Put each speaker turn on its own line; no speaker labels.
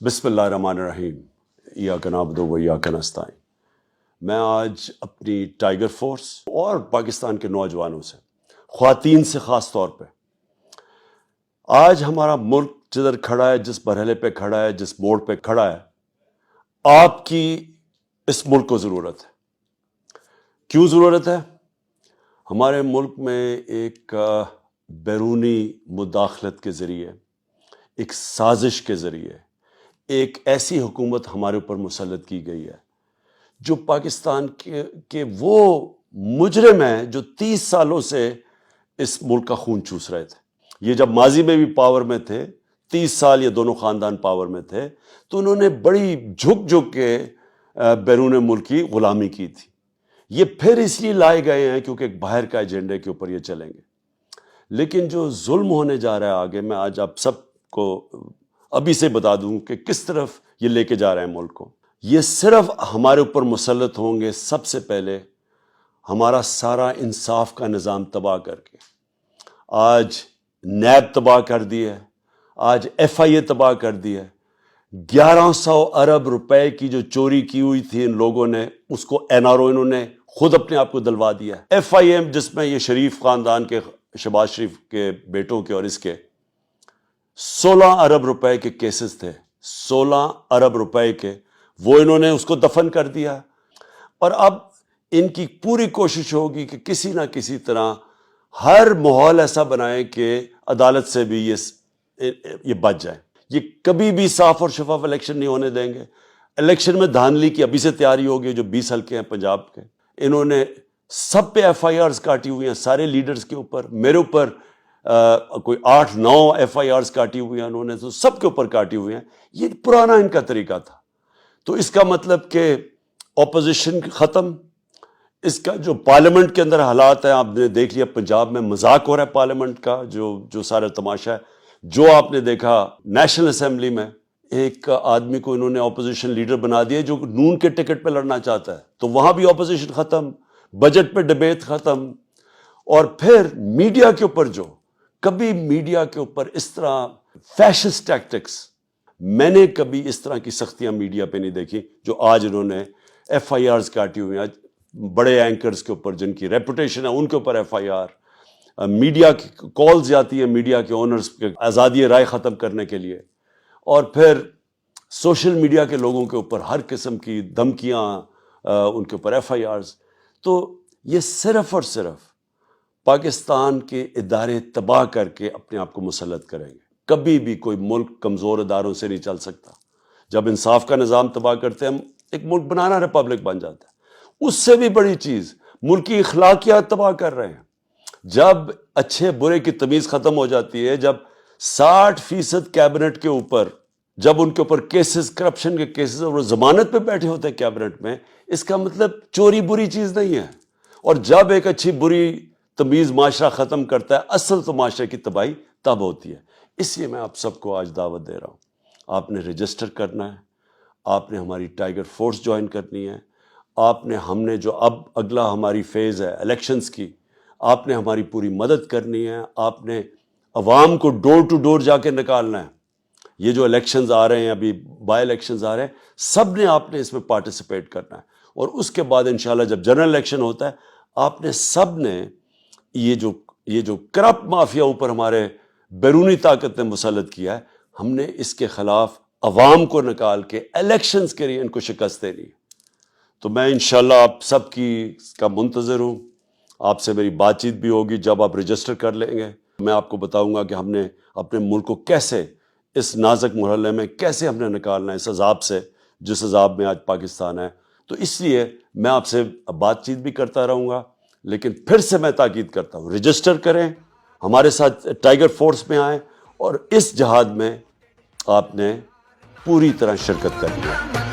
بسم اللہ الرحمن الرحیم، ایاک نعبد و ایاک نستعین۔ میں آج اپنی ٹائیگر فورس اور پاکستان کے نوجوانوں سے، خواتین سے خاص طور پہ، آج ہمارا ملک جدھر کھڑا ہے، جس مرحلے پہ کھڑا ہے، جس موڑ پہ کھڑا ہے، آپ کی اس ملک کو ضرورت ہے۔ کیوں ضرورت ہے؟ ہمارے ملک میں ایک بیرونی مداخلت کے ذریعے، ایک سازش کے ذریعے ایک ایسی حکومت ہمارے اوپر مسلط کی گئی ہے جو پاکستان کے وہ مجرم ہیں جو 30 سالوں سے اس ملک کا خون چوس رہے تھے۔ یہ جب ماضی میں بھی پاور میں تھے، 30 سال یہ دونوں خاندان پاور میں تھے، تو انہوں نے بڑی جھک جھک کے بیرون ملک کی غلامی کی تھی۔ یہ پھر اس لیے لائے گئے ہیں کیونکہ ایک باہر کا ایجنڈے کے اوپر یہ چلیں گے۔ لیکن جو ظلم ہونے جا رہا ہے آگے، میں آج آپ سب کو ابھی سے بتا دوں کہ کس طرف یہ لے کے جا رہے ہیں ملک کو۔ یہ صرف ہمارے اوپر مسلط ہوں گے سب سے پہلے ہمارا سارا انصاف کا نظام تباہ کر کے۔ آج نیب تباہ کر دی ہے، آج FIA تباہ کر دی ہے۔ 1100 ارب روپے کی جو چوری کی ہوئی تھی ان لوگوں نے، اس کو NRO انہوں نے خود اپنے آپ کو دلوا دیا ہے۔ FIA جس میں یہ شریف خاندان کے، شہباز شریف کے بیٹوں کے اور اس کے 16 ارب روپے کے کیسز تھے، 16 ارب روپے کے، وہ انہوں نے اس کو دفن کر دیا۔ اور اب ان کی پوری کوشش ہوگی کہ کسی نہ کسی طرح ہر ماحول ایسا بنائے کہ عدالت سے بھی یہ بچ جائے۔ یہ کبھی بھی صاف اور شفاف الیکشن نہیں ہونے دیں گے۔ الیکشن میں دھاندلی کی ابھی سے تیاری ہوگی۔ جو 20 حلقے ہیں پنجاب کے، انہوں نے سب پہ FIRs کاٹی ہوئی ہیں، سارے لیڈرز کے اوپر، میرے اوپر کوئی 8-9 FIRs کاٹی ہوئی ہیں انہوں نے، تو سب کے اوپر کاٹی ہوئی ہیں۔ یہ پرانا ان کا طریقہ تھا۔ تو اس کا مطلب کہ اپوزیشن ختم، اس کا جو پارلیمنٹ کے اندر حالات ہیں، آپ نے دیکھ لیا پنجاب میں مذاق ہو رہا ہے پارلیمنٹ کا، جو سارا تماشا ہے۔ جو آپ نے دیکھا نیشنل اسمبلی میں، ایک آدمی کو انہوں نے اپوزیشن لیڈر بنا دیا جو نون کے ٹکٹ پہ لڑنا چاہتا ہے، تو وہاں بھی اپوزیشن ختم، بجٹ پہ ڈبیٹ ختم۔ اور پھر میڈیا کے اوپر کبھی میڈیا کے اوپر اس طرح فیشسٹ ٹیکٹکس، میں نے کبھی اس طرح کی سختیاں میڈیا پہ نہیں دیکھی جو آج انہوں نے FIRs کاٹی ہوئی ہیں۔ بڑے اینکرز کے اوپر جن کی ریپوٹیشن ہے ان کے اوپر FIR، میڈیا کی کالز جاتی ہیں میڈیا کے اونرز کے آزادی رائے ختم کرنے کے لیے، اور پھر سوشل میڈیا کے لوگوں کے اوپر ہر قسم کی دھمکیاں، ان کے اوپر FIRs۔ تو یہ صرف اور صرف پاکستان کے ادارے تباہ کر کے اپنے آپ کو مسلط کریں گے۔ کبھی بھی کوئی ملک کمزور اداروں سے نہیں چل سکتا۔ جب انصاف کا نظام تباہ کرتے ہیں ہم، ایک ملک بنانا ریپبلک بن جاتا ہے۔ اس سے بھی بڑی چیز، ملک کی اخلاقیات تباہ کر رہے ہیں۔ جب اچھے برے کی تمیز ختم ہو جاتی ہے، جب 60% کیبنٹ کے اوپر، جب ان کے اوپر کیسز، کرپشن کے کیسز، اور وہ ضمانت پہ بیٹھے ہوتے ہیں کیبنٹ میں، اس کا مطلب چوری بری چیز نہیں ہے۔ اور جب ایک اچھی بری تمیز معاشرہ ختم کرتا ہے، اصل تو معاشرے کی تباہی تب ہوتی ہے۔ اس لیے میں آپ سب کو آج دعوت دے رہا ہوں، آپ نے رجسٹر کرنا ہے، آپ نے ہماری ٹائیگر فورس جوائن کرنی ہے، ہم نے جو اب اگلا ہماری فیز ہے الیکشنز کی، آپ نے ہماری پوری مدد کرنی ہے۔ آپ نے عوام کو ڈور ٹو ڈور جا کے نکالنا ہے۔ یہ جو الیکشنز آ رہے ہیں، ابھی بائی الیکشنز آ رہے ہیں، سب نے آپ نے اس میں پارٹیسپیٹ کرنا ہے۔ اور اس کے بعد انشاءاللہ جب جنرل الیکشن ہوتا ہے، آپ نے سب نے یہ جو کرپٹ مافیا اوپر ہمارے بیرونی طاقت نے مسلط کیا ہے، ہم نے اس کے خلاف عوام کو نکال کے الیکشنز کے لیے ان کو شکست دینی ہے۔ تو میں انشاءاللہ آپ سب کی کا منتظر ہوں۔ آپ سے میری بات چیت بھی ہوگی جب آپ رجسٹر کر لیں گے۔ میں آپ کو بتاؤں گا کہ ہم نے اپنے ملک کو کیسے اس نازک مرحلے میں کیسے ہم نے نکالنا ہے، اس عذاب سے جس عذاب میں آج پاکستان ہے۔ تو اس لیے میں آپ سے بات چیت بھی کرتا رہوں گا، لیکن پھر سے میں تاکید کرتا ہوں، رجسٹر کریں، ہمارے ساتھ ٹائیگر فورس میں آئیں، اور اس جہاد میں آپ نے پوری طرح شرکت کرنی ہے۔